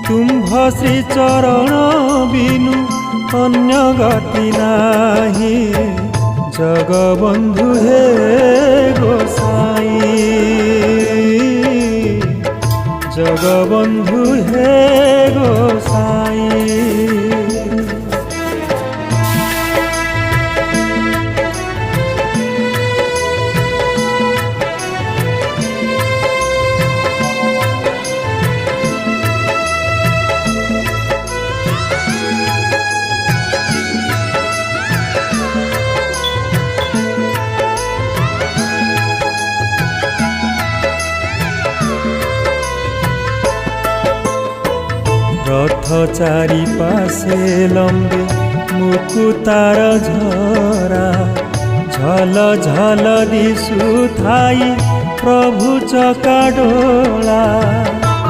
तुम्भ श्री चरण बिनु अन्य गति नाही। जगबंधु हे गोसाई, जगबंधु हे गोसाई। रथ चारि पासे लंबे मुकुतार झरा, झल झल दिशु थाई प्रभु चका डोला।